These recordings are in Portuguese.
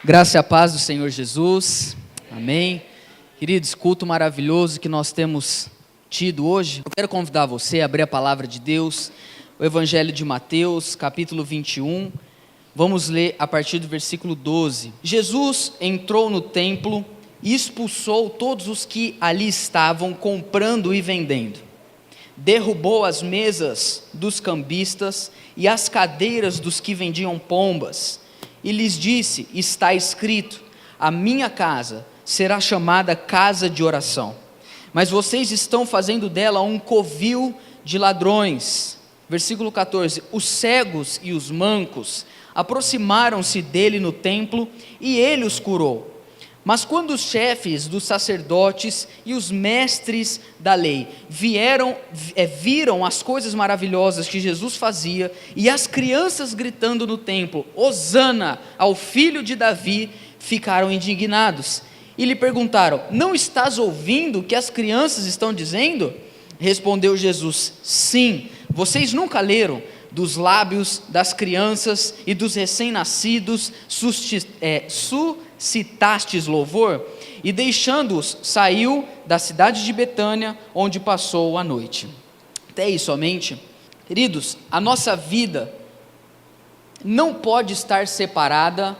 Graça e a paz do Senhor Jesus, amém. Queridos, culto maravilhoso que nós temos tido hoje. Eu quero convidar você a abrir a palavra de Deus, o Evangelho de Mateus, capítulo 21. Vamos ler a partir do versículo 12. Jesus entrou no templo e expulsou todos os que ali estavam comprando e vendendo. Derrubou as mesas dos cambistas e as cadeiras dos que vendiam pombas. E lhes disse: está escrito, a minha casa será chamada casa de oração, mas vocês estão fazendo dela um covil de ladrões. Versículo 14, os cegos e os mancos aproximaram-se dele no templo, e ele os curou. Mas quando os chefes dos sacerdotes e os mestres da lei viram as coisas maravilhosas que Jesus fazia, e as crianças gritando no templo, Hosana ao filho de Davi, ficaram indignados, e lhe perguntaram: não estás ouvindo o que as crianças estão dizendo? Respondeu Jesus: sim, vocês nunca leram: dos lábios das crianças e dos recém-nascidos suscitastes louvor? E deixando-os, saiu da cidade de Betânia, onde passou a noite. Até aí somente. Queridos, a nossa vida não pode estar separada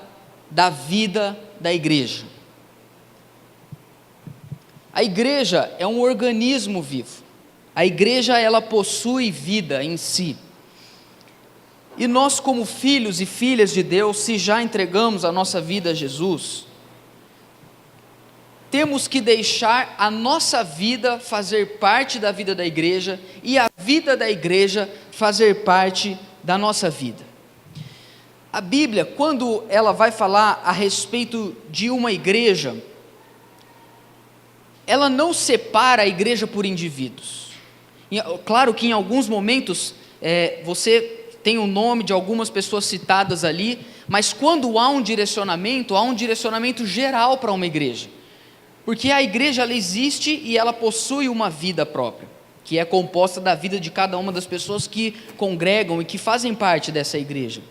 da vida da igreja. A igreja é um organismo vivo. A igreja, ela possui vida em si. E nós, como filhos e filhas de Deus, se já entregamos a nossa vida a Jesus, temos que deixar a nossa vida fazer parte da vida da igreja, e a vida da igreja fazer parte da nossa vida. A Bíblia, quando ela vai falar a respeito de uma igreja, ela não separa a igreja por indivíduos. Claro que em alguns momentos você tem o nome de algumas pessoas citadas ali, mas quando há um direcionamento geral para uma igreja, porque a igreja, ela existe e ela possui uma vida própria, que é composta da vida de cada uma das pessoas que congregam e que fazem parte dessa igreja.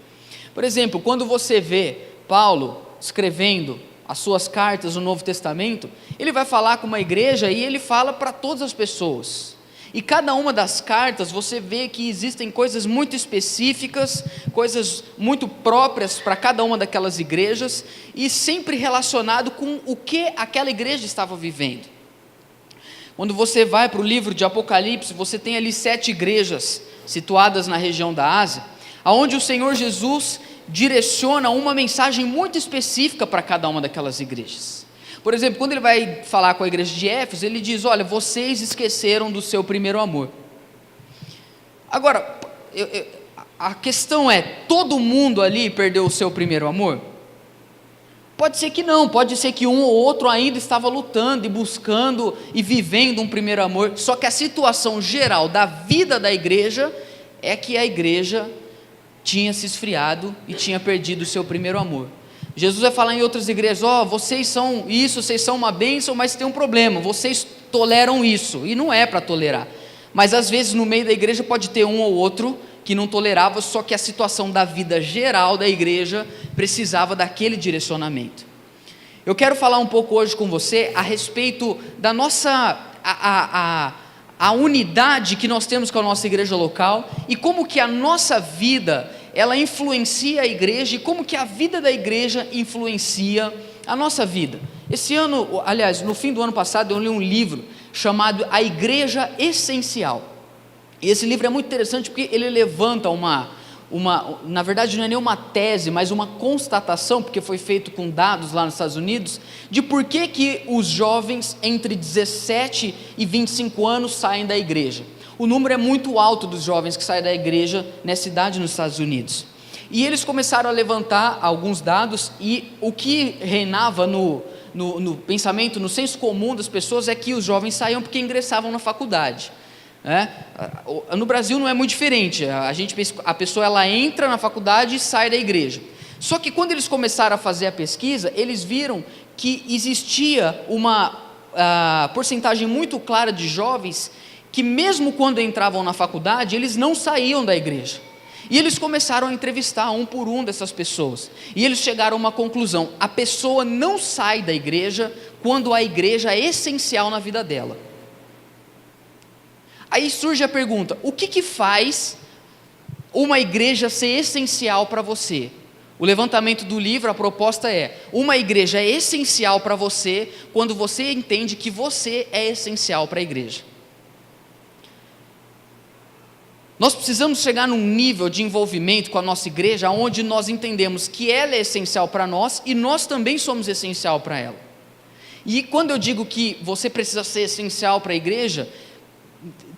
Por exemplo, quando você vê Paulo escrevendo as suas cartas no Novo Testamento, ele vai falar com uma igreja e ele fala para todas as pessoas. E cada uma das cartas você vê que existem coisas muito específicas, coisas muito próprias para cada uma daquelas igrejas, e sempre relacionado com o que aquela igreja estava vivendo. Quando você vai para o livro de Apocalipse, você tem ali 7 igrejas situadas na região da Ásia, onde o Senhor Jesus direciona uma mensagem muito específica para cada uma daquelas igrejas. Por exemplo, quando ele vai falar com a igreja de Éfeso, ele diz: olha, vocês esqueceram do seu primeiro amor. Agora, a questão é, todo mundo ali perdeu o seu primeiro amor? Pode ser que não, pode ser que um ou outro ainda estava lutando e buscando e vivendo um primeiro amor, só que a situação geral da vida da igreja é que a igreja tinha se esfriado e tinha perdido o seu primeiro amor. Jesus vai falar em outras igrejas: vocês são isso, vocês são uma bênção, mas tem um problema, vocês toleram isso, e não é para tolerar. Mas às vezes no meio da igreja pode ter um ou outro que não tolerava, só que a situação da vida geral da igreja precisava daquele direcionamento. Eu quero falar um pouco hoje com você a respeito da nossa a unidade que nós temos com a nossa igreja local, e como que a nossa vida ela influencia a igreja, e como que a vida da igreja influencia a nossa vida. Esse ano, aliás, no fim do ano passado, eu li um livro chamado A Igreja Essencial, e esse livro é muito interessante porque ele levanta na verdade não é nem uma tese, mas uma constatação, porque foi feito com dados lá nos Estados Unidos, de por que os jovens entre 17 e 25 anos saem da igreja. O número é muito alto dos jovens que saem da igreja nessa idade nos Estados Unidos. E eles começaram a levantar alguns dados, e o que reinava no pensamento, no senso comum das pessoas, é que os jovens saíam porque ingressavam na faculdade. No Brasil não é muito diferente. A pessoa ela entra na faculdade e sai da igreja. Só que quando eles começaram a fazer a pesquisa, eles viram que existia uma porcentagem muito clara de jovens que mesmo quando entravam na faculdade, eles não saíam da igreja. E eles começaram a entrevistar um por um dessas pessoas. E eles chegaram a uma conclusão: a pessoa não sai da igreja quando a igreja é essencial na vida dela. Aí surge a pergunta: o que faz uma igreja ser essencial para você? O levantamento do livro, a proposta é: uma igreja é essencial para você quando você entende que você é essencial para a igreja. Nós precisamos chegar num nível de envolvimento com a nossa igreja onde nós entendemos que ela é essencial para nós e nós também somos essencial para ela. E quando eu digo que você precisa ser essencial para a igreja,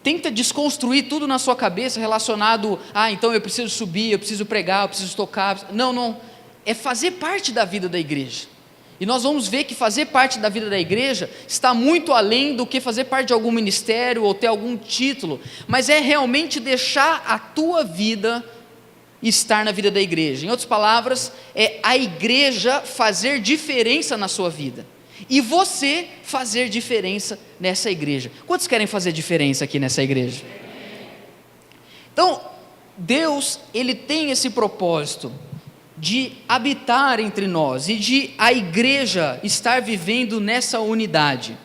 tenta desconstruir tudo na sua cabeça relacionado a, então eu preciso subir, eu preciso pregar, eu preciso tocar. Não, é fazer parte da vida da igreja. E nós vamos ver que fazer parte da vida da igreja está muito além do que fazer parte de algum ministério ou ter algum título, mas é realmente deixar a tua vida estar na vida da igreja. Em outras palavras, é a igreja fazer diferença na sua vida e você fazer diferença nessa igreja. Quantos querem fazer diferença aqui nessa igreja? Então, Deus, Ele tem esse propósito de habitar entre nós e de a igreja estar vivendo nessa unidade.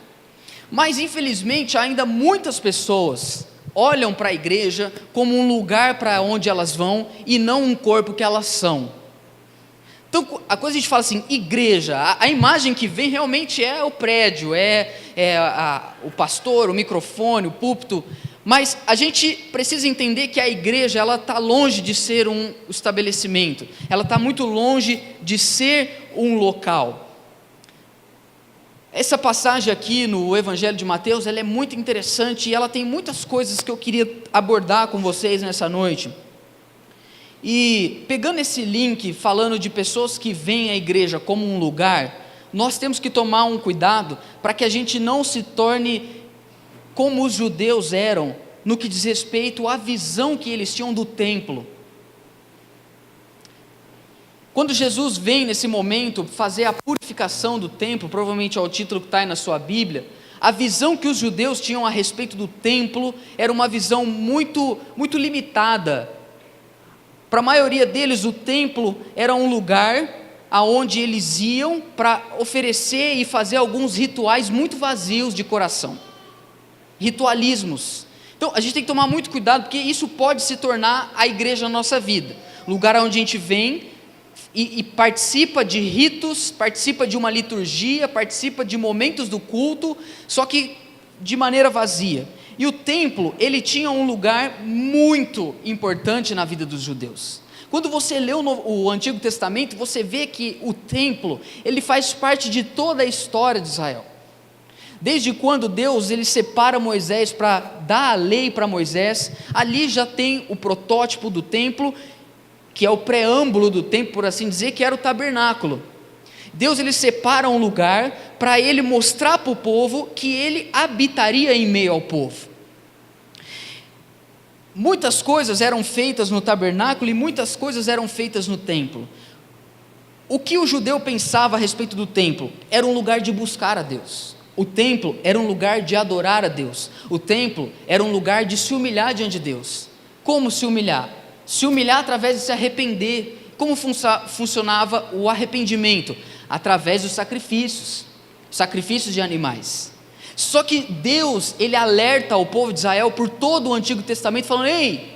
Mas infelizmente ainda muitas pessoas olham para a igreja como um lugar para onde elas vão e não um corpo que elas são. Então a coisa a gente fala assim, igreja, a imagem que vem realmente é o prédio, o pastor, o microfone, o púlpito. Mas a gente precisa entender que a igreja, ela está longe de ser um estabelecimento, ela está muito longe de ser um local. Essa passagem aqui no Evangelho de Mateus, ela é muito interessante e ela tem muitas coisas que eu queria abordar com vocês nessa noite. E pegando esse link, falando de pessoas que veem a igreja como um lugar, nós temos que tomar um cuidado para que a gente não se torne como os judeus eram, no que diz respeito à visão que eles tinham do templo. Quando Jesus vem nesse momento fazer a purificação do templo, provavelmente é o título que está aí na sua Bíblia, a visão que os judeus tinham a respeito do templo era uma visão muito, muito limitada. Para a maioria deles, o templo era um lugar aonde eles iam para oferecer e fazer alguns rituais muito vazios de coração. Ritualismos. Então a gente tem que tomar muito cuidado, porque isso pode se tornar a igreja na nossa vida, lugar onde a gente vem e participa de ritos, participa de uma liturgia, participa de momentos do culto, só que de maneira vazia. E o templo, ele tinha um lugar muito importante na vida dos judeus. Quando você lê o Antigo Testamento, você vê que o templo, ele faz parte de toda a história de Israel. Desde quando Deus ele separa Moisés para dar a lei para Moisés, ali já tem o protótipo do templo, que é o preâmbulo do templo, por assim dizer, que era o tabernáculo. Deus ele separa um lugar para ele mostrar para o povo que ele habitaria em meio ao povo. Muitas coisas eram feitas no tabernáculo e muitas coisas eram feitas no templo. O que o judeu pensava a respeito do templo? Era um lugar de buscar a Deus. O templo era um lugar de adorar a Deus. O templo era um lugar de se humilhar diante de Deus. Como se humilhar? Se humilhar através de se arrepender. Como funcionava o arrependimento? Através dos sacrifícios de animais. Só que Deus, ele alerta o povo de Israel por todo o Antigo Testamento, falando: ei,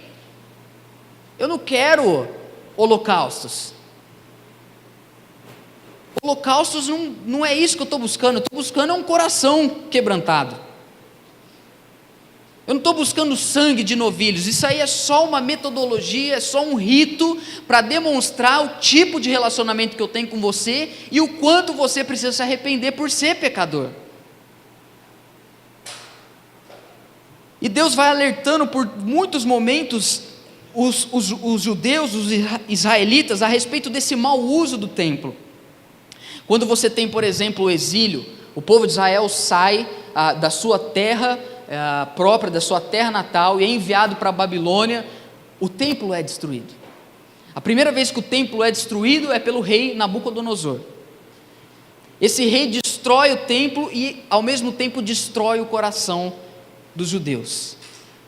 eu não quero holocaustos. Holocaustos não é isso que eu estou buscando. Eu estou buscando um coração quebrantado. Eu não estou buscando sangue de novilhos. Isso aí é só uma metodologia, é só um rito para demonstrar o tipo de relacionamento que eu tenho com você e o quanto você precisa se arrepender por ser pecador. E Deus vai alertando por muitos momentos os judeus, os israelitas, a respeito desse mau uso do templo. Quando você tem, por exemplo, o exílio, o povo de Israel sai da sua terra própria, da sua terra natal, e é enviado para a Babilônia, o templo é destruído. A primeira vez que o templo é destruído é pelo rei Nabucodonosor. Esse rei destrói o templo e ao mesmo tempo destrói o coração dos judeus.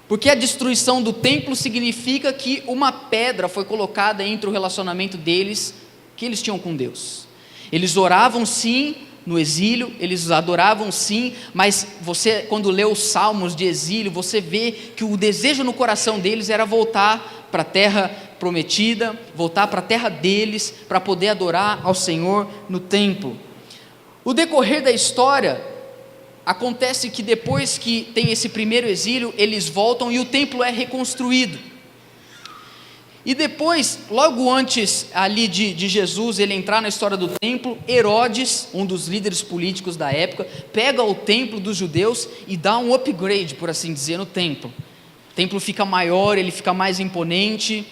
Porque a destruição do templo significa que uma pedra foi colocada entre o relacionamento deles, que eles tinham com Deus. Eles oravam sim no exílio, eles adoravam sim, mas você, quando lê os salmos de exílio, você vê que o desejo no coração deles era voltar para a terra prometida, voltar para a terra deles, para poder adorar ao Senhor no templo. O decorrer da história, acontece que depois que tem esse primeiro exílio, eles voltam e o templo é reconstruído. E depois, logo antes ali de Jesus ele entrar na história do templo, Herodes, um dos líderes políticos da época, pega o templo dos judeus e dá um upgrade, por assim dizer, no templo. O templo fica maior, ele fica mais imponente,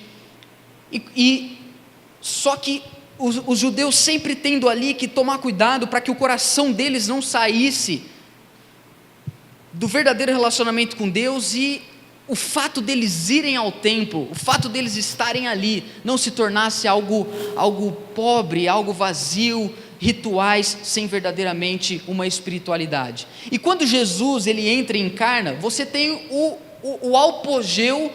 só que os judeus sempre tendo ali que tomar cuidado para que o coração deles não saísse do verdadeiro relacionamento com Deus, e o fato deles irem ao templo, o fato deles estarem ali, não se tornasse algo pobre, algo vazio, rituais, sem verdadeiramente uma espiritualidade. E quando Jesus ele entra e encarna, você tem o apogeu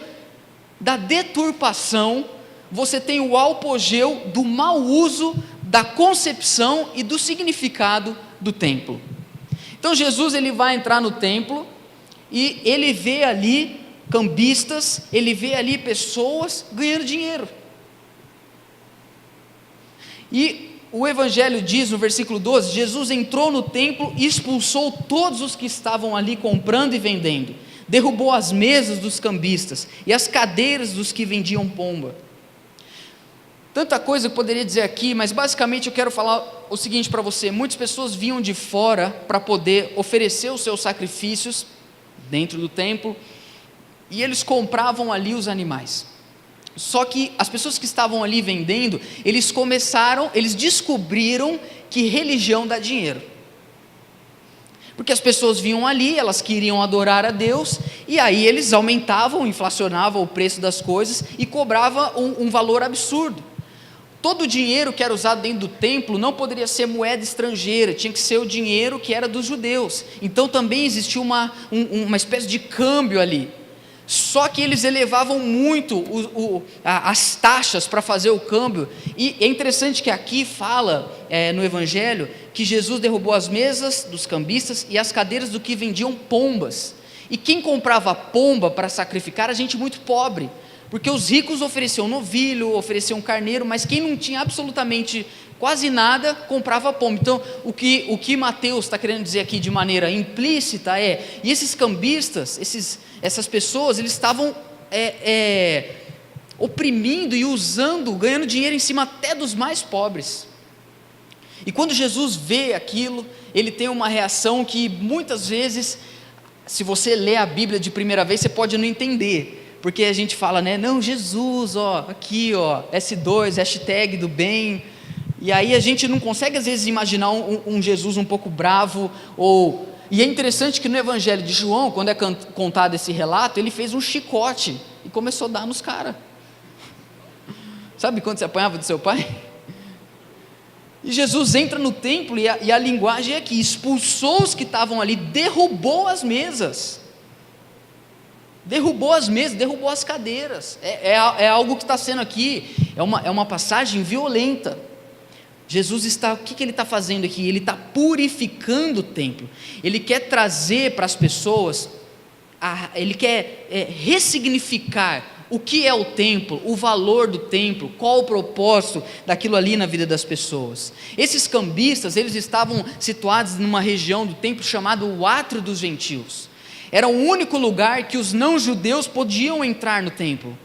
da deturpação, você tem o apogeu do mau uso da concepção e do significado do templo. Então Jesus ele vai entrar no templo e ele vê ali cambistas, ele vê ali pessoas ganhando dinheiro. E o Evangelho diz no versículo 12: Jesus entrou no templo e expulsou todos os que estavam ali comprando e vendendo, derrubou as mesas dos cambistas e as cadeiras dos que vendiam pomba. Tanta coisa eu poderia dizer aqui, mas basicamente eu quero falar o seguinte para você: muitas pessoas vinham de fora para poder oferecer os seus sacrifícios dentro do templo, e eles compravam ali os animais. Só que as pessoas que estavam ali vendendo, eles descobriram que religião dá dinheiro. Porque as pessoas vinham ali, elas queriam adorar a Deus, e aí eles aumentavam, inflacionavam o preço das coisas e cobravam um valor absurdo. Todo o dinheiro que era usado dentro do templo não poderia ser moeda estrangeira, tinha que ser o dinheiro que era dos judeus. Então também existia uma espécie de câmbio ali. Só que eles elevavam muito as taxas para fazer o câmbio. E é interessante que aqui fala no Evangelho que Jesus derrubou as mesas dos cambistas e as cadeiras do que vendiam pombas. E quem comprava pomba para sacrificar era gente muito pobre, porque os ricos ofereciam novilho, ofereciam carneiro, mas quem não tinha absolutamente quase nada, comprava pomba. Então, o que Mateus está querendo dizer aqui de maneira implícita e esses cambistas, essas pessoas, eles estavam oprimindo e usando, ganhando dinheiro em cima até dos mais pobres. E quando Jesus vê aquilo, ele tem uma reação que muitas vezes, se você lê a Bíblia de primeira vez, você pode não entender. Porque a gente fala, né, não, Jesus, aqui, S2, hashtag do bem, e aí a gente não consegue às vezes imaginar um Jesus um pouco bravo, e é interessante que no Evangelho de João, quando é contado esse relato, ele fez um chicote, e começou a dar nos caras. Sabe quando você apanhava do seu pai? E Jesus entra no templo, e a linguagem é aqui, expulsou os que estavam ali, derrubou as mesas, derrubou as cadeiras, é algo que está sendo aqui, é uma passagem violenta. Jesus o que ele está fazendo aqui? Ele está purificando o templo, ele quer trazer para as pessoas, ele quer ressignificar o que é o templo, o valor do templo, qual o propósito daquilo ali na vida das pessoas. Esses cambistas, eles estavam situados numa região do templo chamado o Átrio dos Gentios. Era o único lugar que os não-judeus podiam entrar no templo.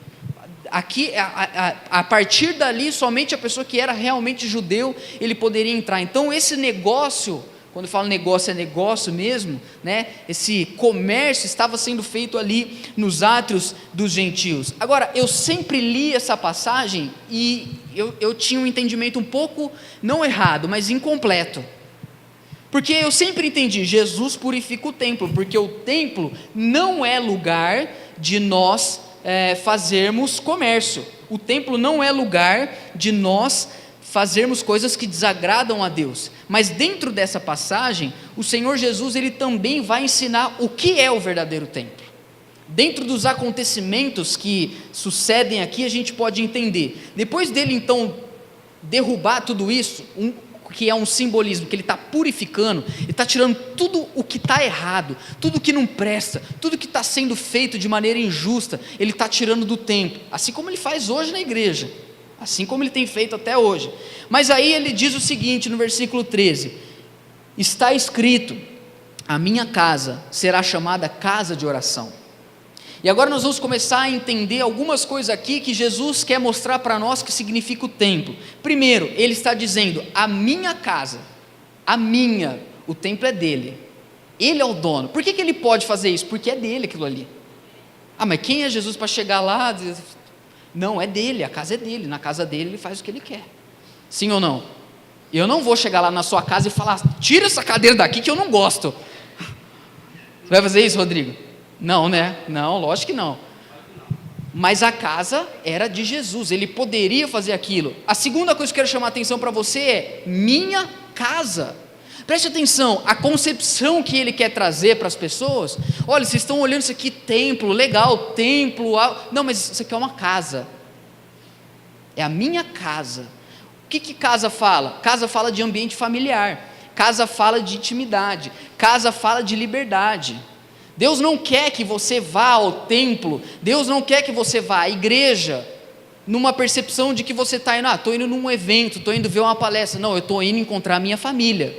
Aqui, a partir dali, somente a pessoa que era realmente judeu, ele poderia entrar. Então esse negócio, quando eu falo negócio, é negócio mesmo, né? Esse comércio estava sendo feito ali nos átrios dos gentios. Agora, eu sempre li essa passagem e eu tinha um entendimento um pouco, não errado, mas incompleto. Porque eu sempre entendi, Jesus purifica o templo, porque o templo não é lugar de nós fazermos comércio. O templo não é lugar de nós fazermos coisas que desagradam a Deus. Mas dentro dessa passagem, o Senhor Jesus ele também vai ensinar o que é o verdadeiro templo. Dentro dos acontecimentos que sucedem aqui, a gente pode entender. Depois dele, então, derrubar tudo isso, que é um simbolismo, que ele está purificando, ele está tirando tudo o que está errado, tudo que não presta, tudo que está sendo feito de maneira injusta, ele está tirando do templo, assim como ele faz hoje na igreja, assim como ele tem feito até hoje. Mas aí ele diz o seguinte no versículo 13: está escrito, a minha casa será chamada casa de oração. E agora nós vamos começar a entender algumas coisas aqui que Jesus quer mostrar para nós que significa o templo. Primeiro, ele está dizendo, a minha casa, o templo é dele, ele é o dono. Por que ele pode fazer isso? Porque é dele aquilo ali. Mas quem é Jesus para chegar lá? Não, é dele, a casa é dele, na casa dele ele faz o que ele quer. Sim ou não? Eu não vou chegar lá na sua casa e falar, tira essa cadeira daqui que eu não gosto. Você vai fazer isso, Rodrigo? Não, né? Não, lógico que não. Mas a casa era de Jesus, ele poderia fazer aquilo. A segunda coisa que eu quero chamar a atenção para você é, minha casa. Preste atenção, a concepção que ele quer trazer para as pessoas. Olha, vocês estão olhando isso aqui, templo, legal, templo. Não, mas isso aqui é uma casa. É a minha casa. O que casa fala? Casa fala de ambiente familiar. Casa fala de intimidade. Casa fala de liberdade. Deus não quer que você vá ao templo, Deus não quer que você vá à igreja, numa percepção de que você está indo, estou indo num evento, estou indo ver uma palestra. Não, eu estou indo encontrar a minha família,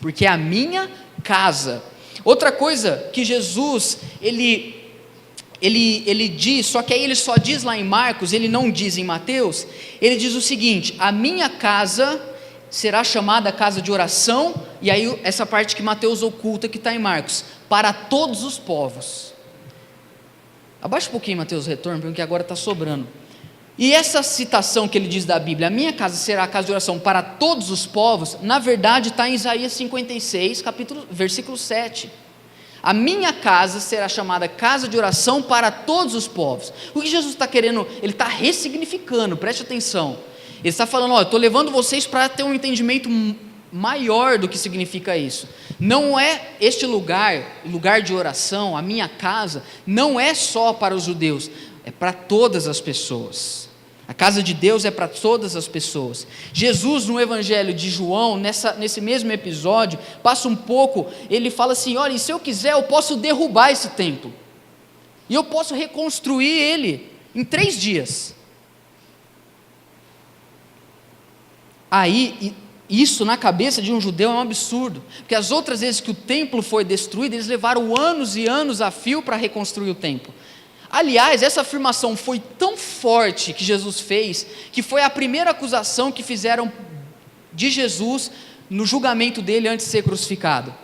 porque é a minha casa. Outra coisa que Jesus, ele diz, só que aí ele só diz lá em Marcos, ele não diz em Mateus, ele diz o seguinte, a minha casa será chamada casa de oração, e aí essa parte que Mateus oculta que está em Marcos, para todos os povos. Abaixa um pouquinho, Mateus, retorno, porque agora está sobrando. E essa citação que ele diz da Bíblia, a minha casa será a casa de oração para todos os povos, na verdade está em Isaías 56, versículo 7. A minha casa será chamada casa de oração para todos os povos. O que Jesus está querendo, ele está ressignificando, preste atenção. Ele está falando, eu estou levando vocês para ter um entendimento maior do que significa isso. Não é este lugar de oração, a minha casa, não é só para os judeus, é para todas as pessoas. A casa de Deus é para todas as pessoas. Jesus, no Evangelho de João, nesse mesmo episódio, passa um pouco, ele fala assim, olha, e se eu quiser eu posso derrubar esse templo, e eu posso reconstruir ele em 3 dias. Aí, isso na cabeça de um judeu é um absurdo, porque as outras vezes que o templo foi destruído, eles levaram anos e anos a fio para reconstruir o templo. Aliás, essa afirmação foi tão forte que Jesus fez, que foi a primeira acusação que fizeram de Jesus no julgamento dele antes de ser crucificado.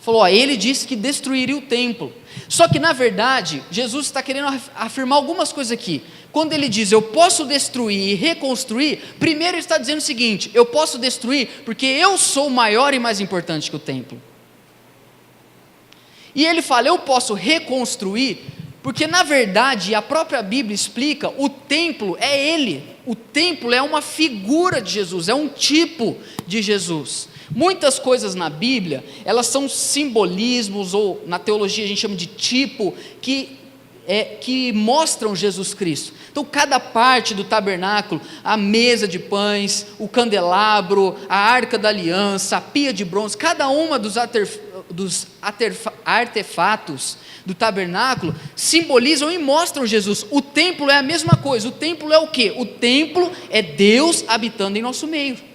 Falou, ele disse que destruiria o templo. Só que na verdade, Jesus está querendo afirmar algumas coisas aqui. Quando ele diz, eu posso destruir e reconstruir, primeiro ele está dizendo o seguinte, eu posso destruir porque eu sou maior e mais importante que o templo. E ele fala, eu posso reconstruir, porque na verdade, a própria Bíblia explica, o templo é ele, o templo é uma figura de Jesus, é um tipo de Jesus. Muitas coisas na Bíblia, elas são simbolismos, ou na teologia a gente chama de tipo, que mostram Jesus Cristo. Então cada parte do tabernáculo, a mesa de pães, o candelabro, a arca da aliança, a pia de bronze, cada uma dos artefatos do tabernáculo simbolizam e mostram Jesus. O templo é a mesma coisa. O templo é o quê? O templo é Deus habitando em nosso meio.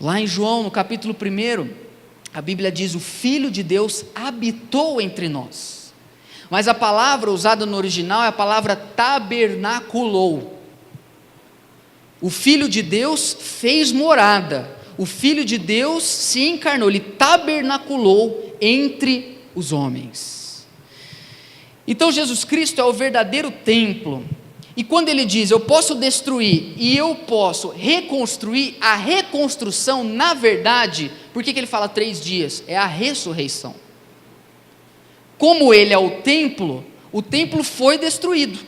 Lá em João, no capítulo 1, a Bíblia diz, o Filho de Deus habitou entre nós. Mas a palavra usada no original é a palavra tabernaculou. O Filho de Deus fez morada. O Filho de Deus se encarnou, ele tabernaculou entre os homens. Então Jesus Cristo é o verdadeiro templo. E quando ele diz, eu posso destruir e eu posso reconstruir, a reconstrução, na verdade, por que ele fala 3 dias? É a ressurreição. Como ele é o templo foi destruído,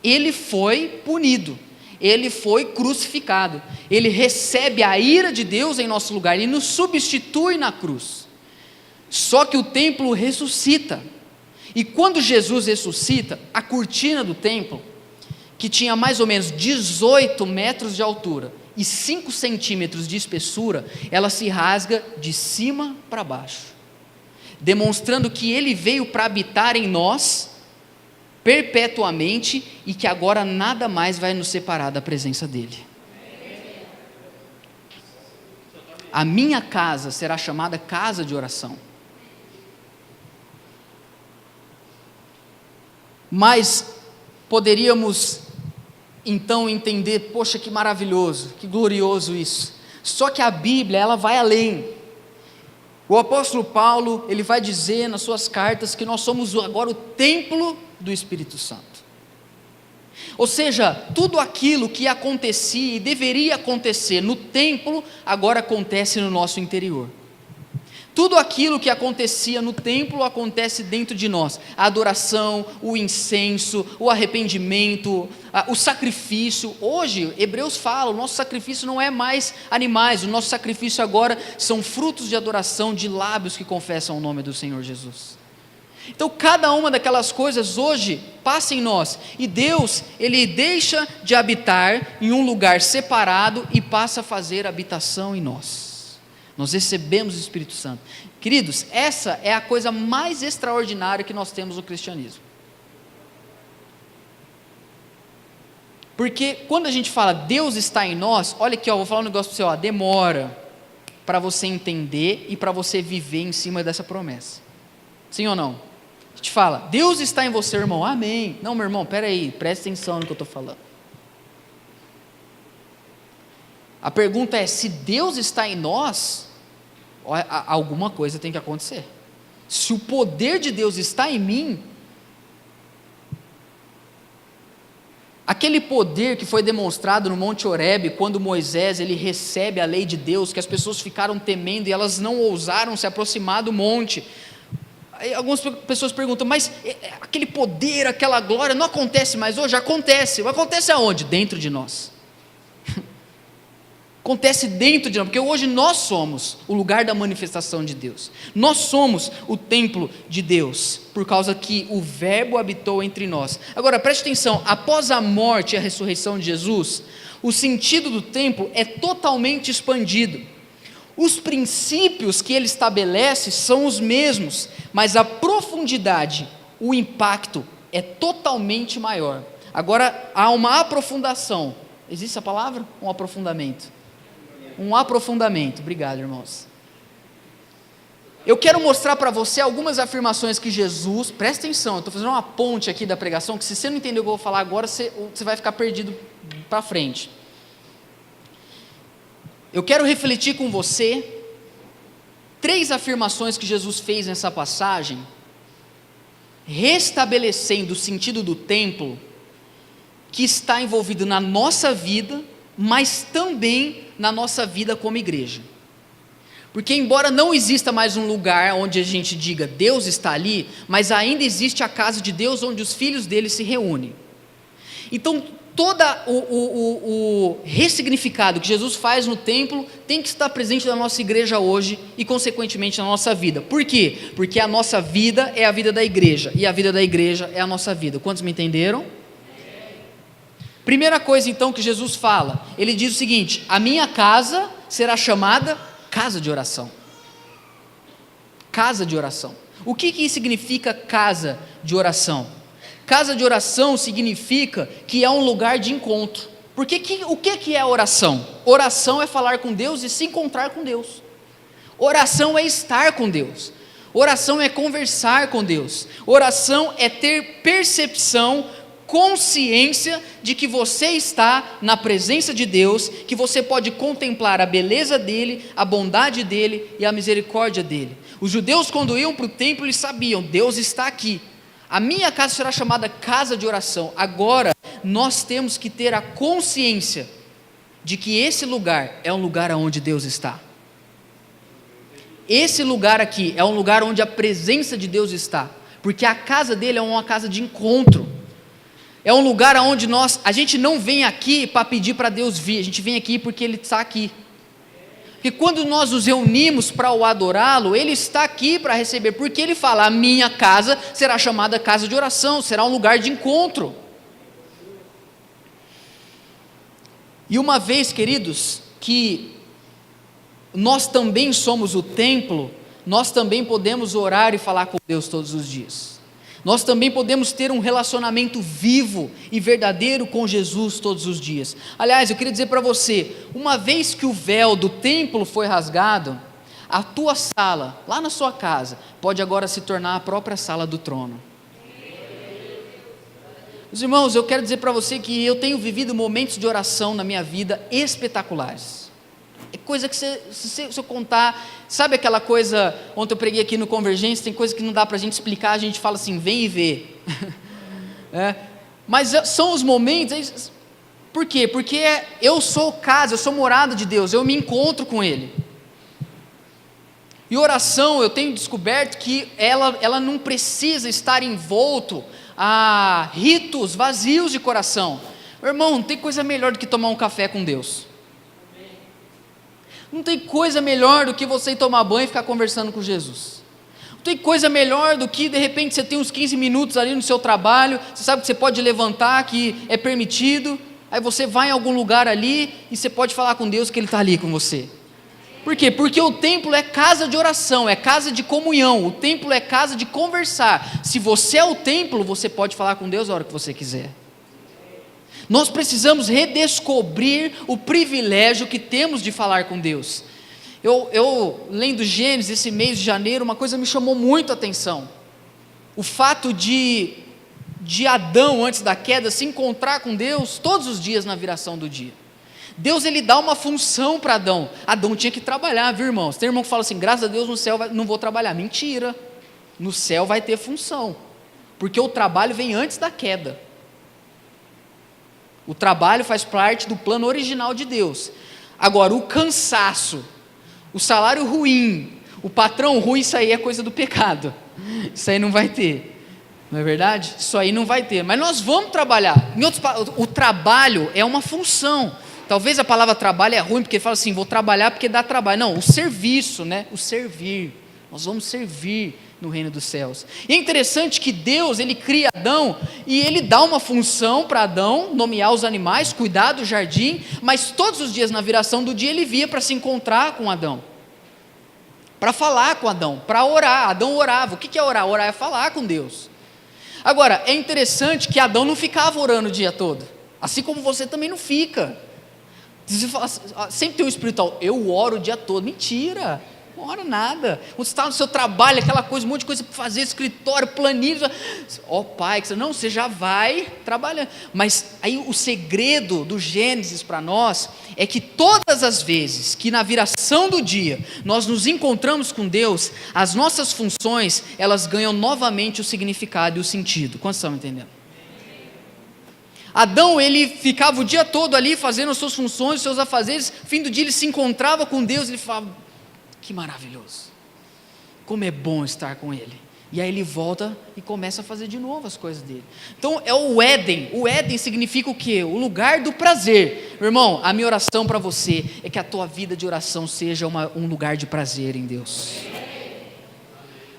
ele foi punido, ele foi crucificado, ele recebe a ira de Deus em nosso lugar, ele nos substitui na cruz. Só que o templo ressuscita. E quando Jesus ressuscita, a cortina do templo, que tinha mais ou menos 18 metros de altura e 5 centímetros de espessura, ela se rasga de cima para baixo, demonstrando que Ele veio para habitar em nós perpetuamente e que agora nada mais vai nos separar da presença dEle. A minha casa será chamada casa de oração. Mas poderíamos então entender, poxa, que maravilhoso, que glorioso isso. Só que a Bíblia, ela vai além. O apóstolo Paulo, ele vai dizer nas suas cartas que nós somos agora o templo do Espírito Santo. Ou seja, tudo aquilo que acontecia e deveria acontecer no templo, agora acontece no nosso interior. Tudo aquilo que acontecia no templo acontece dentro de nós. A adoração, o incenso, o arrependimento, o sacrifício. Hoje, Hebreus fala, o nosso sacrifício não é mais animais, o nosso sacrifício agora são frutos de adoração de lábios que confessam o nome do Senhor Jesus. Então, cada uma daquelas coisas hoje passa em nós. E Deus, Ele deixa de habitar em um lugar separado e passa a fazer habitação em nós. Nós recebemos o Espírito Santo. Queridos, essa é a coisa mais extraordinária que nós temos no cristianismo. Porque quando a gente fala Deus está em nós, olha aqui, vou falar um negócio para você, demora para você entender e para você viver em cima dessa promessa. Sim ou não? A gente fala, Deus está em você, irmão, amém. Não, meu irmão, peraí, presta atenção no que eu estou falando. A pergunta é, se Deus está em nós, alguma coisa tem que acontecer. Se o poder de Deus está em mim, aquele poder que foi demonstrado no Monte Horebe, quando Moisés ele recebe a lei de Deus, que as pessoas ficaram temendo e elas não ousaram se aproximar do monte. Aí algumas pessoas perguntam, mas aquele poder, aquela glória não acontece mais hoje? Acontece. Acontece aonde? Dentro de nós. Acontece dentro de nós, porque hoje nós somos o lugar da manifestação de Deus. Nós somos o templo de Deus, por causa que o Verbo habitou entre nós. Agora preste atenção, após a morte e a ressurreição de Jesus, o sentido do templo é totalmente expandido. Os princípios que ele estabelece são os mesmos, mas a profundidade, o impacto é totalmente maior. Agora há uma aprofundação. Existe essa palavra? Um aprofundamento. Um aprofundamento, obrigado irmãos. Eu quero mostrar para você algumas afirmações que Jesus, presta atenção, eu estou fazendo uma ponte aqui da pregação, que se você não entender o que eu vou falar agora, você vai ficar perdido para frente. Eu quero refletir com você 3 afirmações que Jesus fez nessa passagem, restabelecendo o sentido do templo, que está envolvido na nossa vida, mas também na nossa vida como igreja. Porque embora não exista mais um lugar onde a gente diga Deus está ali, mas ainda existe a casa de Deus onde os filhos dele se reúnem. Então todo o ressignificado que Jesus faz no templo tem que estar presente na nossa igreja hoje e consequentemente na nossa vida. Por quê? Porque a nossa vida é a vida da igreja e a vida da igreja é a nossa vida. Quantos me entenderam? Primeira coisa então que Jesus fala, ele diz o seguinte: a minha casa será chamada casa de oração. Casa de oração. O que significa casa de oração? Casa de oração significa que é um lugar de encontro. Porque o que é oração? Oração é falar com Deus e se encontrar com Deus. Oração é estar com Deus. Oração é conversar com Deus. Oração é ter percepção, consciência de que você está na presença de Deus, que você pode contemplar a beleza dele, a bondade dele e a misericórdia dele. Os judeus, quando iam para o templo, eles sabiam, Deus está aqui. A minha casa será chamada casa de oração. Agora, nós temos que ter a consciência de que esse lugar é um lugar onde Deus está. Esse lugar aqui é um lugar onde a presença de Deus está, porque a casa dele é uma casa de encontro. É um lugar onde a gente não vem aqui para pedir para Deus vir, a gente vem aqui porque Ele está aqui. Porque quando nós nos reunimos para o adorá-lo, Ele está aqui para receber, porque Ele fala: a minha casa será chamada casa de oração, será um lugar de encontro. E uma vez, queridos, que nós também somos o templo, nós também podemos orar e falar com Deus todos os dias. Nós também podemos ter um relacionamento vivo e verdadeiro com Jesus todos os dias. Aliás, eu queria dizer para você, uma vez que o véu do templo foi rasgado, a tua sala, lá na sua casa, pode agora se tornar a própria sala do trono. Meus irmãos, eu quero dizer para você que eu tenho vivido momentos de oração na minha vida espetaculares. É coisa que se eu contar, sabe aquela coisa, ontem eu preguei aqui no Convergência, tem coisa que não dá para a gente explicar, a gente fala assim, vem e vê. Mas são os momentos, por quê? Porque eu sou casa, eu sou morada de Deus, eu me encontro com Ele. E oração, eu tenho descoberto que ela não precisa estar envolto a ritos vazios de coração. Meu irmão, não tem coisa melhor do que tomar um café com Deus. Não tem coisa melhor do que você ir tomar banho e ficar conversando com Jesus. Não tem coisa melhor do que de repente você tem uns 15 minutos ali no seu trabalho, você sabe que você pode levantar, que é permitido, aí você vai em algum lugar ali e você pode falar com Deus que Ele está ali com você. Por quê? Porque o templo é casa de oração, é casa de comunhão, o templo é casa de conversar. Se você é o templo, você pode falar com Deus a hora que você quiser. Nós precisamos redescobrir o privilégio que temos de falar com Deus. Eu lendo Gênesis esse mês de janeiro, uma coisa me chamou muito a atenção. O fato de Adão, antes da queda, se encontrar com Deus todos os dias na viração do dia. Deus, Ele dá uma função para Adão. Adão tinha que trabalhar, viu, irmãos? Tem irmão que fala assim, graças a Deus no céu não vou trabalhar. Mentira, no céu vai ter função, porque o trabalho vem antes da queda. O trabalho faz parte do plano original de Deus. Agora, o cansaço, o salário ruim, o patrão ruim, isso aí é coisa do pecado. Isso aí não vai ter. Não é verdade? Isso aí não vai ter. Mas nós vamos trabalhar. O trabalho é uma função. Talvez a palavra trabalho é ruim, porque fala assim, vou trabalhar porque dá trabalho. Não, o serviço, né? O servir. Nós vamos servir no reino dos céus. E é interessante que Deus, Ele cria Adão, e Ele dá uma função para Adão, nomear os animais, cuidar do jardim, mas todos os dias na viração do dia Ele via para se encontrar com Adão, para falar com Adão, para orar. Adão orava. O que é orar? Orar é falar com Deus. Agora, é interessante que Adão não ficava orando o dia todo, assim como você também não fica. Você fala, sempre tem um espiritual, eu oro o dia todo. Mentira, não ora nada. Quando você está no seu trabalho, aquela coisa, um monte de coisa para fazer, escritório, planilha, pai, não, você já vai trabalhando. Mas aí o segredo do Gênesis para nós é que todas as vezes que na viração do dia nós nos encontramos com Deus, as nossas funções, elas ganham novamente o significado e o sentido. Quantos estão entendendo? Adão, ele ficava o dia todo ali fazendo as suas funções, os seus afazeres, fim do dia ele se encontrava com Deus, ele falava, que maravilhoso, como é bom estar com Ele. E aí ele volta e começa a fazer de novo as coisas dele. Então é o Éden significa o quê? O lugar do prazer. Meu irmão, a minha oração para você é que a tua vida de oração seja um lugar de prazer em Deus.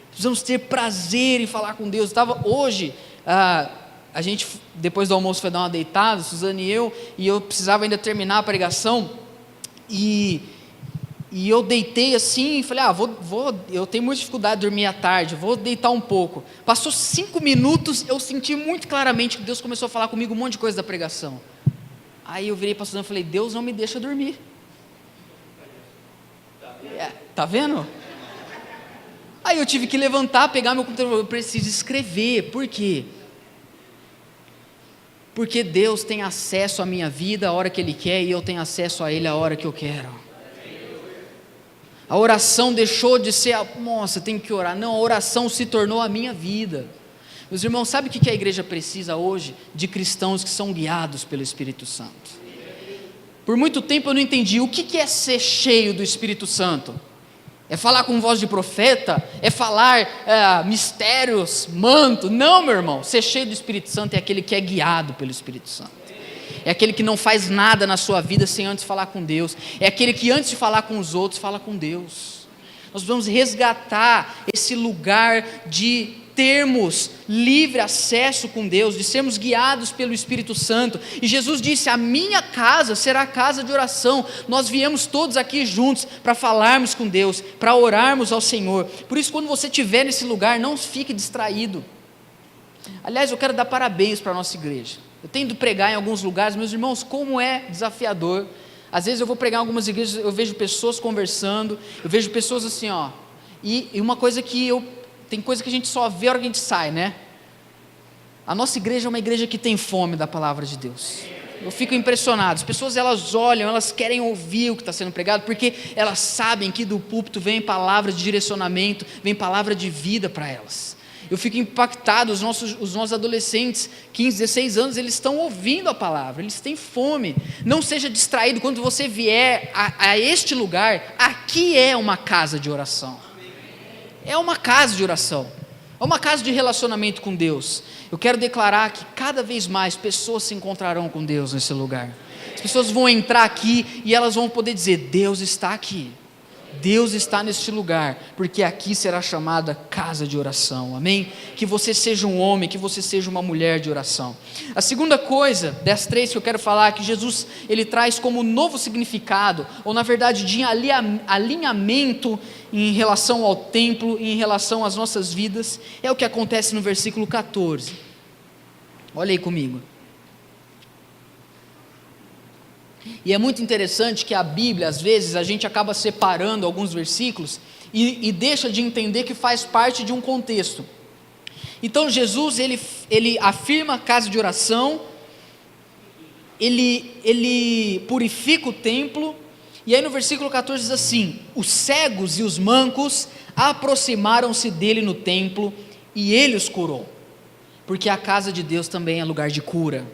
Precisamos ter prazer em falar com Deus. Hoje, a gente, depois do almoço, foi dar uma deitada, Suzane e eu precisava ainda terminar a pregação, e eu deitei assim, e falei, eu tenho muita dificuldade de dormir à tarde, vou deitar um pouco. Passou 5 minutos, eu senti muito claramente que Deus começou a falar comigo um monte de coisa da pregação. Aí eu virei para a Suzane e falei, Deus não me deixa dormir. Tá vendo? Aí eu tive que levantar, pegar meu computador, eu preciso escrever. Por quê? Porque Deus tem acesso à minha vida a hora que Ele quer, e eu tenho acesso a Ele a hora que eu quero. A oração deixou de ser, nossa, tem que orar. Não, a oração se tornou a minha vida. Meus irmãos, sabe o que a igreja precisa hoje? De cristãos que são guiados pelo Espírito Santo. Por muito tempo eu não entendi o que é ser cheio do Espírito Santo. É falar com voz de profeta? É falar mistérios, manto? Não, meu irmão, ser cheio do Espírito Santo é aquele que é guiado pelo Espírito Santo. é aquele que não faz nada na sua vida sem antes falar com Deus, é aquele que antes de falar com os outros, fala com Deus. Nós vamos resgatar esse lugar de termos livre acesso com Deus, de sermos guiados pelo Espírito Santo. E Jesus disse: a minha casa será casa de oração. Nós viemos todos aqui juntos para falarmos com Deus, para orarmos ao Senhor. Por isso, quando você estiver nesse lugar, não fique distraído. Aliás, eu quero dar parabéns para a nossa igreja. Eu tenho de pregar em alguns lugares, meus irmãos, como é desafiador. Às vezes eu vou pregar em algumas igrejas, eu vejo pessoas conversando, eu vejo pessoas assim, e uma coisa tem coisa que a gente só vê a hora que a gente sai, né? A nossa igreja é uma igreja que tem fome da palavra de Deus. Eu fico impressionado. As pessoas, elas olham, elas querem ouvir o que está sendo pregado, porque elas sabem que do púlpito vem palavra de direcionamento, vem palavra de vida para elas. Eu fico impactado, os nossos adolescentes, 15, 16 anos, eles estão ouvindo a palavra, eles têm fome. Não seja distraído quando você vier a este lugar. Aqui é uma casa de oração. É uma casa de oração, é uma casa de relacionamento com Deus. Eu quero declarar que cada vez mais pessoas se encontrarão com Deus nesse lugar. As pessoas vão entrar aqui e elas vão poder dizer: Deus está aqui, Deus está neste lugar, porque aqui será chamada casa de oração, amém? Que você seja um homem, que você seja uma mulher de oração. A segunda coisa, das três que eu quero falar, é que Jesus, ele traz como novo significado, ou na verdade de alinhamento em relação ao templo, em relação às nossas vidas, é o que acontece no versículo 14, olha aí comigo. E é muito interessante que a Bíblia, às vezes, a gente acaba separando alguns versículos e deixa de entender que faz parte de um contexto. Então Jesus, ele afirma a casa de oração, ele purifica o templo, e aí no versículo 14 diz assim: os cegos e os mancos aproximaram-se dele no templo, e ele os curou, porque a casa de Deus também é lugar de cura.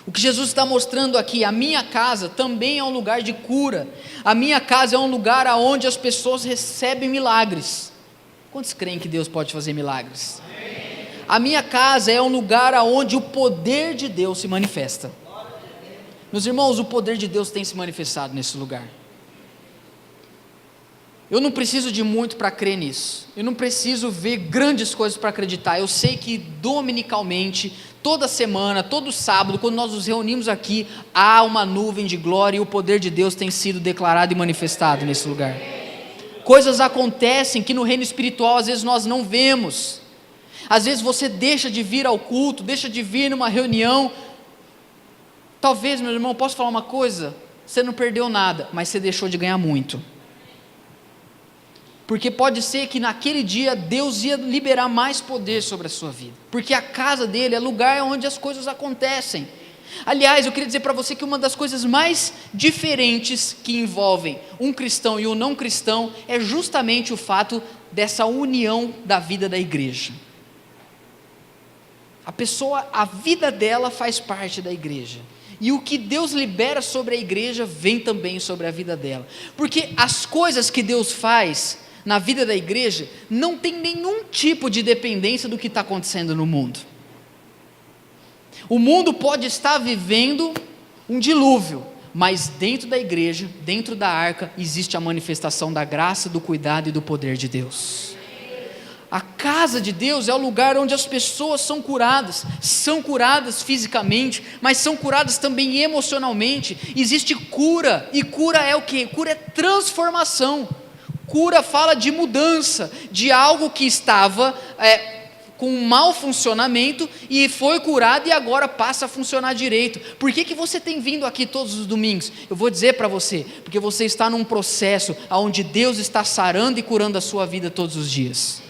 O que Jesus está mostrando aqui: a minha casa também é um lugar de cura, a minha casa é um lugar onde as pessoas recebem milagres. Quantos creem que Deus pode fazer milagres? Amém. A minha casa é um lugar onde o poder de Deus se manifesta. Meus irmãos, o poder de Deus tem se manifestado nesse lugar. Eu não preciso de muito para crer nisso, eu não preciso ver grandes coisas para acreditar. Eu sei que dominicalmente, toda semana, todo sábado, quando nós nos reunimos aqui, há uma nuvem de glória e o poder de Deus tem sido declarado e manifestado nesse lugar. Coisas acontecem que no reino espiritual às vezes nós não vemos. Às vezes você deixa de vir ao culto, deixa de vir numa reunião. Talvez, meu irmão, posso falar uma coisa? Você não perdeu nada, mas você deixou de ganhar muito. Porque pode ser que naquele dia Deus ia liberar mais poder sobre a sua vida, porque a casa dele é lugar onde as coisas acontecem. Aliás, eu queria dizer para você que uma das coisas mais diferentes que envolvem um cristão e um não cristão é justamente o fato dessa união da vida da igreja. A pessoa, a vida dela faz parte da igreja, e o que Deus libera sobre a igreja vem também sobre a vida dela, porque as coisas que Deus faz na vida da igreja não tem nenhum tipo de dependência do que está acontecendo no mundo. O mundo pode estar vivendo um dilúvio, mas dentro da igreja, dentro da arca, existe a manifestação da graça, do cuidado e do poder de Deus. A casa de Deus é o lugar onde as pessoas são curadas fisicamente, mas são curadas também emocionalmente. Existe cura, e cura é o quê? Cura é transformação. Cura fala de mudança, de algo que estava com um mau funcionamento e foi curado e agora passa a funcionar direito. Por que você tem vindo aqui todos os domingos? Eu vou dizer para você, porque você está num processo onde Deus está sarando e curando a sua vida todos os dias.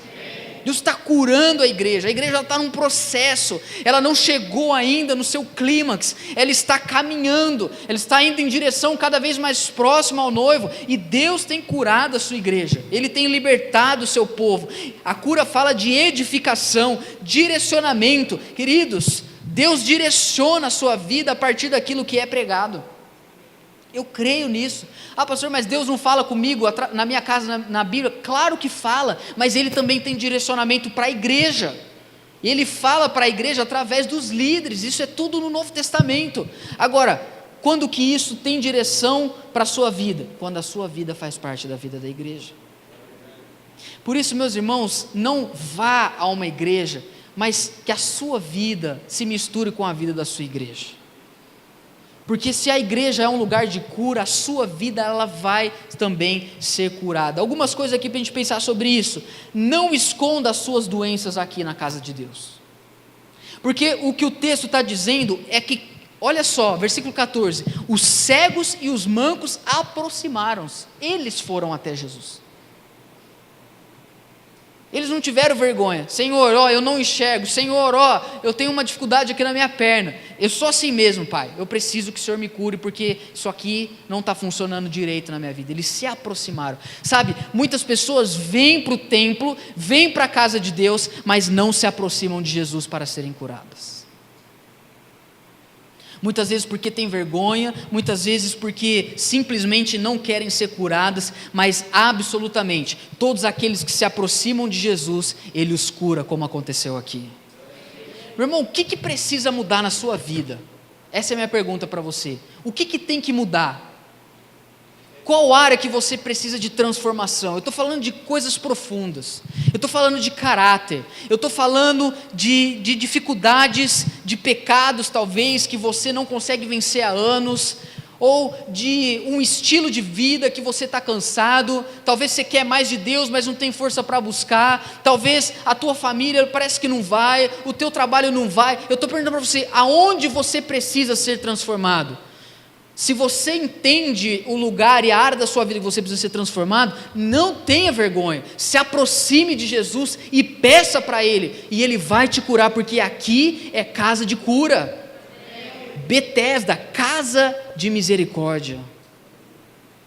Deus está curando a igreja está num processo, ela não chegou ainda no seu clímax, ela está caminhando, ela está indo em direção cada vez mais próxima ao noivo, e Deus tem curado a sua igreja, Ele tem libertado o seu povo. A cura fala de edificação, direcionamento. Queridos, Deus direciona a sua vida a partir daquilo que é pregado. Eu creio nisso. Ah, pastor, mas Deus não fala comigo na minha casa, na Bíblia? Claro que fala, mas Ele também tem direcionamento para a igreja. E ele fala para a igreja através dos líderes, isso é tudo no Novo Testamento. Agora, quando que isso tem direção para a sua vida? Quando a sua vida faz parte da vida da igreja. Por isso, meus irmãos, não vá a uma igreja, mas que a sua vida se misture com a vida da sua igreja. Porque se a igreja é um lugar de cura, a sua vida ela vai também ser curada. Algumas coisas aqui para a gente pensar sobre isso. Não esconda as suas doenças aqui na casa de Deus. Porque o que o texto está dizendo é que, olha só, versículo 14: os cegos e os mancos aproximaram-se, eles foram até Jesus. Eles não tiveram vergonha. Senhor, ó, eu não enxergo. Senhor, ó, eu tenho uma dificuldade aqui na minha perna. Eu sou assim mesmo, Pai. Eu preciso que o Senhor me cure, porque isso aqui não está funcionando direito na minha vida. Eles se aproximaram. Sabe, muitas pessoas vêm para o templo, vêm para a casa de Deus, mas não se aproximam de Jesus para serem curadas. Muitas vezes porque tem vergonha, muitas vezes porque simplesmente não querem ser curadas, mas absolutamente, todos aqueles que se aproximam de Jesus, Ele os cura, como aconteceu aqui. Meu irmão, o que precisa mudar na sua vida? Essa é a minha pergunta para você. O que tem que mudar? Qual área que você precisa de transformação? Eu estou falando de coisas profundas, eu estou falando de caráter, eu estou falando de dificuldades, de pecados talvez, que você não consegue vencer há anos, ou de um estilo de vida que você está cansado, talvez você quer mais de Deus, mas não tem força para buscar, talvez a tua família parece que não vai, o teu trabalho não vai. Eu estou perguntando para você, aonde você precisa ser transformado? Se você entende o lugar e a área da sua vida que você precisa ser transformado, não tenha vergonha, se aproxime de Jesus e peça para Ele, e Ele vai te curar, porque aqui é casa de cura. Betesda, casa de misericórdia,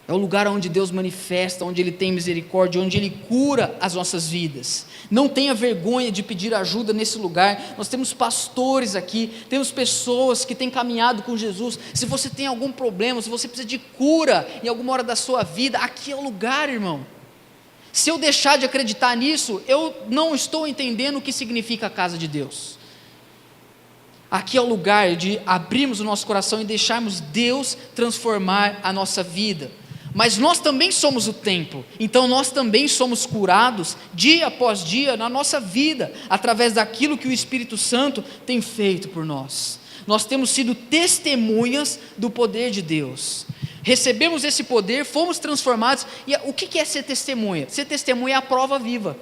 é o lugar onde Deus manifesta, onde Ele tem misericórdia, onde Ele cura as nossas vidas. Não tenha vergonha de pedir ajuda nesse lugar. Nós temos pastores aqui, temos pessoas que têm caminhado com Jesus. Se você tem algum problema, se você precisa de cura em alguma hora da sua vida, aqui é o lugar, irmão. Se eu deixar de acreditar nisso, eu não estou entendendo o que significa a casa de Deus. Aqui é o lugar de abrirmos o nosso coração e deixarmos Deus transformar a nossa vida. Mas nós também somos o templo, então nós também somos curados dia após dia na nossa vida, através daquilo que o Espírito Santo tem feito por nós. Nós temos sido testemunhas do poder de Deus, recebemos esse poder, fomos transformados. E o que é ser testemunha? Ser testemunha é a prova viva.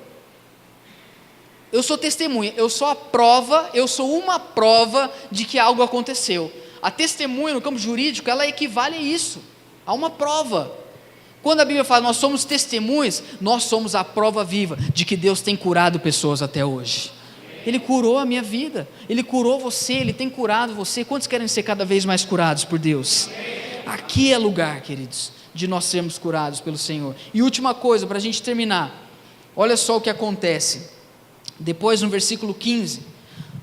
Eu sou testemunha, eu sou a prova, eu sou uma prova de que algo aconteceu. A testemunha no campo jurídico, ela equivale a isso, a uma prova. Quando a Bíblia fala nós somos testemunhas, nós somos a prova viva de que Deus tem curado pessoas até hoje. Ele curou a minha vida, Ele curou você, Ele tem curado você. Quantos querem ser cada vez mais curados por Deus? Aqui é lugar, queridos, de nós sermos curados pelo Senhor. E última coisa, para a gente terminar, olha só o que acontece. Depois no versículo 15,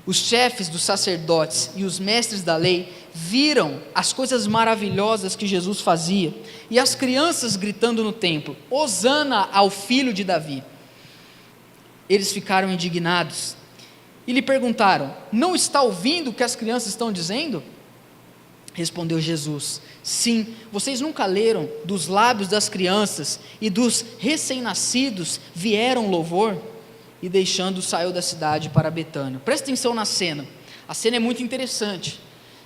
os chefes dos sacerdotes e os mestres da lei viram as coisas maravilhosas que Jesus fazia, e as crianças gritando no templo, Hosana ao filho de Davi. Eles ficaram indignados, e lhe perguntaram, não está ouvindo o que as crianças estão dizendo? Respondeu Jesus, sim, vocês nunca leram, dos lábios das crianças e dos recém-nascidos vieram louvor? E deixando, saiu da cidade para Betânia. Presta atenção na cena, a cena é muito interessante.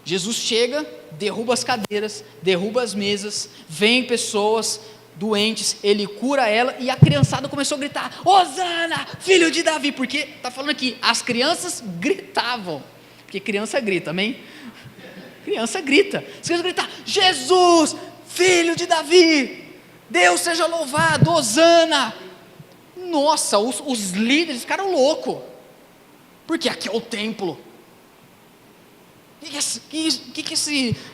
Jesus chega, derruba as cadeiras, derruba as mesas, vem pessoas doentes, Ele cura ela, e a criançada começou a gritar, Hosana, filho de Davi, porque está falando aqui, as crianças gritavam, porque criança grita, amém? Criança grita, as crianças gritam, Jesus, filho de Davi, Deus seja louvado, Hosana. Nossa, os líderes ficaram loucos, porque aqui é o templo.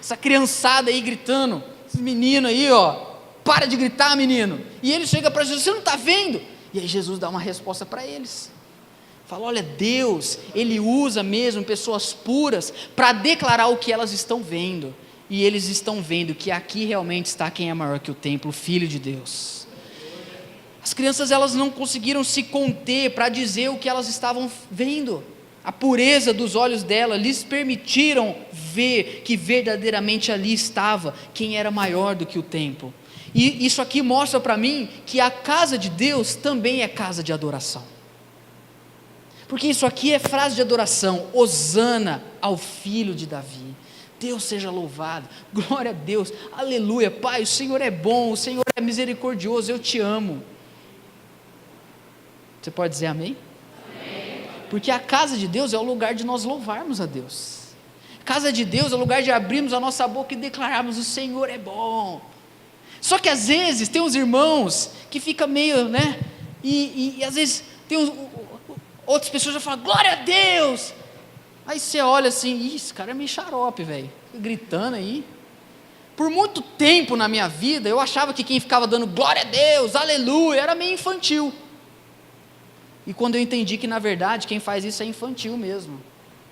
Essa criançada aí gritando, esse menino aí, ó, para de gritar, menino. E ele chega para Jesus, você não está vendo? E aí Jesus dá uma resposta para eles, fala, olha, Deus, Ele usa mesmo pessoas puras para declarar o que elas estão vendo, e eles estão vendo que aqui realmente está quem é maior que o templo, o Filho de Deus. As crianças, elas não conseguiram se conter para dizer o que elas estavam vendo. a pureza dos olhos dela lhes permitiram ver que verdadeiramente ali estava quem era maior do que o templo. E isso aqui mostra para mim que a casa de Deus também é casa de adoração. Porque isso aqui é frase de adoração: Hosana ao filho de Davi. Deus seja louvado, glória a Deus, aleluia. Pai, o Senhor é bom, o Senhor é misericordioso, eu te amo. Você pode dizer amém? Amém. Porque a casa de Deus é o lugar de nós louvarmos a Deus. Casa de Deus é o lugar de abrirmos a nossa boca e declararmos: o Senhor é bom. Só que às vezes tem uns irmãos que fica meio, né, e às vezes tem outras pessoas já falam: glória a Deus. Aí você olha assim: esse cara é meio xarope, velho, gritando aí. Por muito tempo na minha vida eu achava que quem ficava dando glória a Deus, aleluia, era meio infantil. E quando eu entendi que na verdade quem faz isso é infantil mesmo.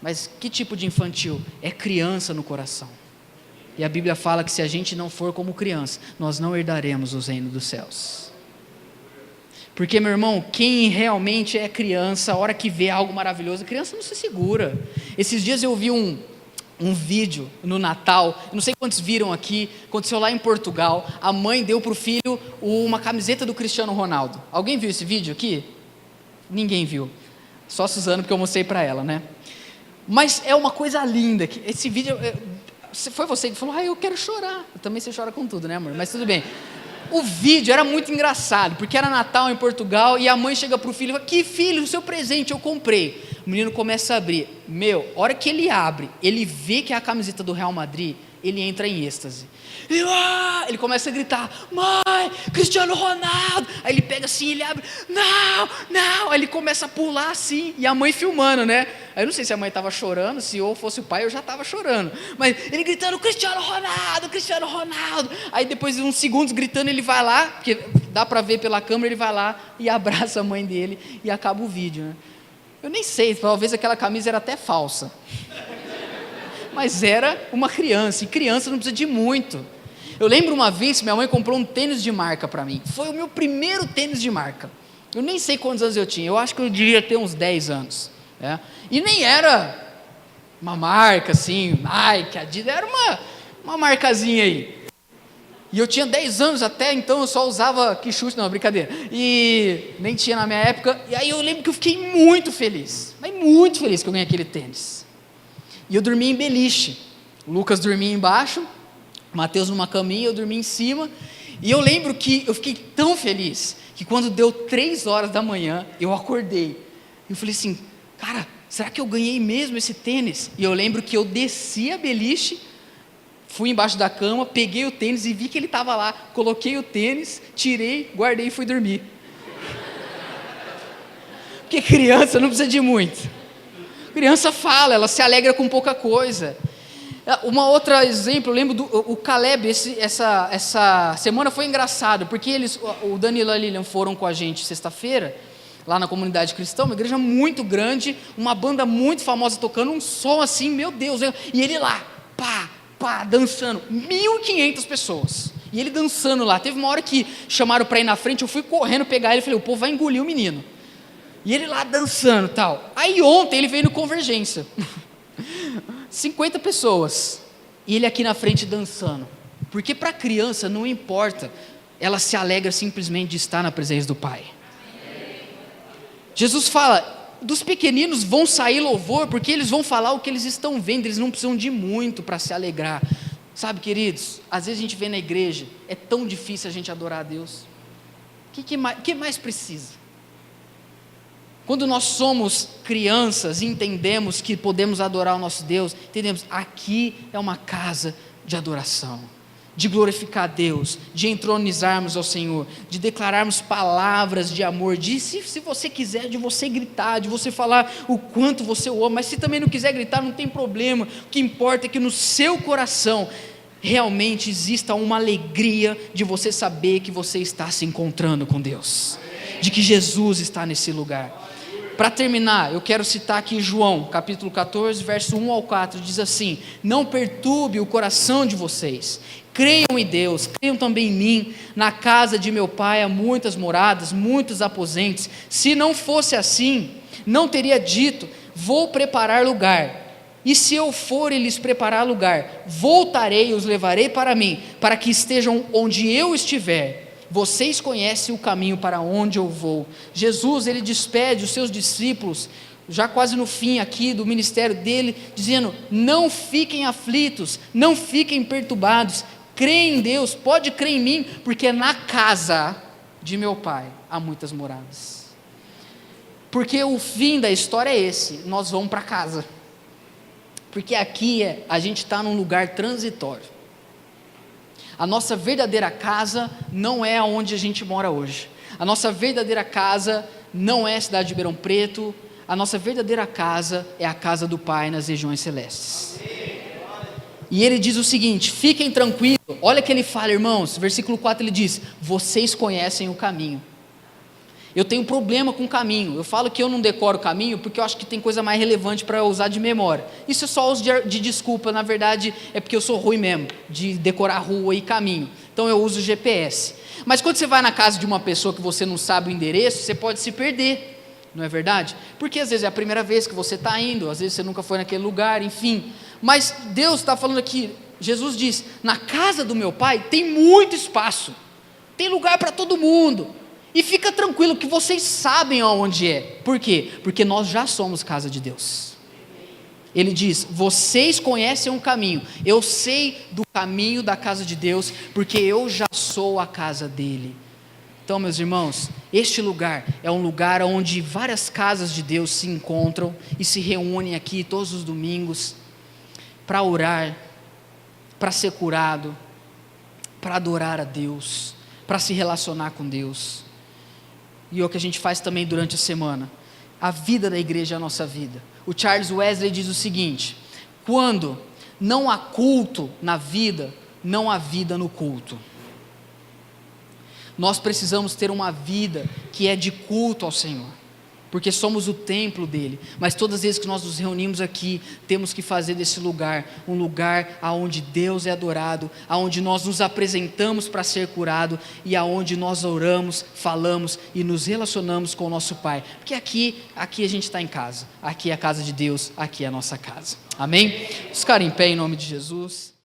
Mas que tipo de infantil? É criança no coração. E a Bíblia fala que se a gente não for como criança, nós não herdaremos os reinos dos céus. Porque, meu irmão, quem realmente é criança, a hora que vê algo maravilhoso, a criança não se segura. Esses dias eu vi um vídeo no Natal, não sei quantos viram aqui, aconteceu lá em Portugal. A mãe deu para o filho uma camiseta do Cristiano Ronaldo. Alguém viu esse vídeo aqui? Ninguém viu, só a Suzana, porque eu mostrei para ela, né? Mas é uma coisa linda, que esse vídeo, foi você que falou: eu quero chorar. Eu também, você chora com tudo, né, amor? Mas tudo bem. O vídeo era muito engraçado, porque era Natal em Portugal, e a mãe chega para o filho e fala: que filho, o seu presente, eu comprei. O menino começa a abrir, a hora que ele abre, ele vê que é a camiseta do Real Madrid, ele entra em êxtase, ele começa a gritar: mãe, Cristiano Ronaldo. Aí ele pega assim, ele abre, não, aí ele começa a pular assim, e a mãe filmando, né? Aí eu não sei se a mãe estava chorando, se eu fosse o pai eu já estava chorando, mas ele gritando: Cristiano Ronaldo, Cristiano Ronaldo. Aí depois de uns segundos gritando, ele vai lá, porque dá para ver pela câmera, ele vai lá e abraça a mãe dele, e acaba o vídeo, né? Eu nem sei, talvez aquela camisa era até falsa, mas era uma criança, e criança não precisa de muito. Eu lembro uma vez que minha mãe comprou um tênis de marca para mim, foi o meu primeiro tênis de marca. Eu nem sei quantos anos eu tinha, eu acho que eu devia ter uns 10 anos, né? E nem era uma marca assim, Nike, Adidas, era uma marcazinha aí. E eu tinha 10 anos até então, eu só usava Kixute, não, brincadeira, e nem tinha na minha época. E aí eu lembro que eu fiquei muito feliz, mas muito feliz que eu ganhei aquele tênis. E eu dormia em beliche, o Lucas dormia embaixo, o Mateus numa caminha, eu dormia em cima. E eu lembro que eu fiquei tão feliz, que quando deu 3 horas da manhã, eu acordei. Eu falei assim: cara, será que eu ganhei mesmo esse tênis? E eu lembro que eu desci a beliche, fui embaixo da cama, peguei o tênis e vi que ele estava lá, coloquei o tênis, tirei, guardei e fui dormir. Porque criança não precisa de muito. Criança fala, ela se alegra com pouca coisa. Uma outra exemplo, eu lembro do Caleb, essa semana foi engraçado, porque o Danilo e a Lilian foram com a gente sexta-feira, lá na comunidade cristã, uma igreja muito grande, uma banda muito famosa tocando, um som assim, meu Deus, e ele lá, dançando, 1.500 pessoas, e ele dançando lá. Teve uma hora que chamaram para ir na frente, eu fui correndo pegar ele e falei: o povo vai engolir o menino, e ele lá dançando e tal. Aí ontem ele veio no Convergência, 50 pessoas, e ele aqui na frente dançando, porque para a criança não importa, ela se alegra simplesmente de estar na presença do Pai. Jesus fala: dos pequeninos vão sair louvor, porque eles vão falar o que eles estão vendo, eles não precisam de muito para se alegrar. Sabe, queridos, às vezes a gente vê na igreja, é tão difícil a gente adorar a Deus. O que mais precisa? Quando nós somos crianças e entendemos que podemos adorar o nosso Deus, entendemos, aqui é uma casa de adoração, de glorificar a Deus, de entronizarmos ao Senhor, de declararmos palavras de amor, se você quiser, de você gritar, de você falar o quanto você o ama, mas se também não quiser gritar, não tem problema. O que importa é que no seu coração realmente exista uma alegria de você saber que você está se encontrando com Deus, de que Jesus está nesse lugar. Para terminar, eu quero citar aqui João, capítulo 14, verso 1 ao 4, diz assim: não perturbe o coração de vocês, creiam em Deus, creiam também em mim. Na casa de meu pai há muitas moradas, muitos aposentos. Se não fosse assim, não teria dito, vou preparar lugar. E se eu for e lhes preparar lugar, voltarei e os levarei para mim, para que estejam onde eu estiver. Vocês conhecem o caminho para onde eu vou. Jesus, ele despede os seus discípulos, já quase no fim aqui do ministério dele, dizendo: não fiquem aflitos, não fiquem perturbados, creem em Deus, pode crer em mim, porque na casa de meu Pai há muitas moradas. Porque o fim da história é esse: nós vamos para casa. Porque aqui a gente está num lugar transitório. A nossa verdadeira casa não é onde a gente mora hoje. A nossa verdadeira casa não é a cidade de Ribeirão Preto. A nossa verdadeira casa é a casa do Pai nas regiões celestes. E ele diz o seguinte: fiquem tranquilos. Olha o que ele fala, irmãos. Versículo 4 ele diz: vocês conhecem o caminho. Eu tenho problema com o caminho. Eu falo que eu não decoro o caminho porque eu acho que tem coisa mais relevante para eu usar de memória. Isso é só uso de desculpa. Na verdade é porque eu sou ruim mesmo de decorar rua e caminho. Então eu uso GPS. Mas quando você vai na casa de uma pessoa que você não sabe o endereço, você pode se perder, não é verdade? Porque às vezes é a primeira vez que você está indo, às vezes você nunca foi naquele lugar, enfim. Mas Deus está falando aqui, Jesus diz: na casa do meu Pai tem muito espaço, tem lugar para todo mundo. E fica tranquilo que vocês sabem aonde é. Por quê? Porque nós já somos casa de Deus. Ele diz: vocês conhecem um caminho. Eu sei do caminho da casa de Deus, porque eu já sou a casa dele. Então, meus irmãos, este lugar é um lugar onde várias casas de Deus se encontram e se reúnem aqui todos os domingos para orar, para ser curado, para adorar a Deus, para se relacionar com Deus. E é o que a gente faz também durante a semana. A vida da igreja é a nossa vida. O Charles Wesley diz o seguinte: quando não há culto na vida, não há vida no culto. Nós precisamos ter uma vida que é de culto ao Senhor, porque somos o templo dele. Mas todas as vezes que nós nos reunimos aqui, temos que fazer desse lugar um lugar onde Deus é adorado, onde nós nos apresentamos para ser curado e onde nós oramos, falamos e nos relacionamos com o nosso Pai. Porque aqui a gente está em casa, aqui é a casa de Deus, aqui é a nossa casa. Amém? Vamos ficar em pé em nome de Jesus.